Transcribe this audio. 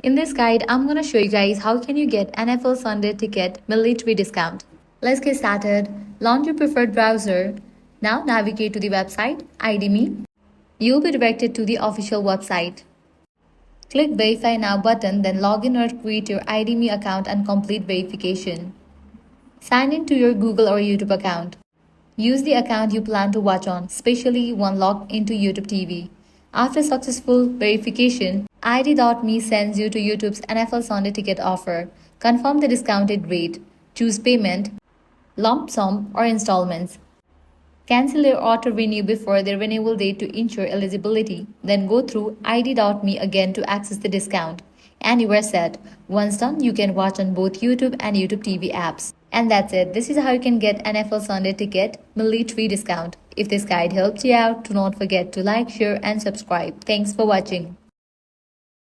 In this guide, I'm gonna show you guys how can you get NFL Sunday ticket military discount. Let's get started. Launch your preferred browser. Now navigate to the website ID.me. You'll be directed to the official website. Click Verify Now button, then log in or create your ID.me account and complete verification. Sign in to your Google or YouTube account. Use the account you plan to watch on, especially one logged into YouTube TV. After successful verification, ID.me sends you to YouTube's NFL Sunday ticket offer. Confirm the discounted rate. Choose payment, lump sum, or installments. Cancel or auto-renew before the renewal date to ensure eligibility. Then go through ID.me again to access the discount. And you are set. Once done, you can watch on both YouTube and YouTube TV apps. And that's it. This is how you can get NFL Sunday ticket military discount. If this guide helped you out, do not forget to like, share, and subscribe. Thanks for watching.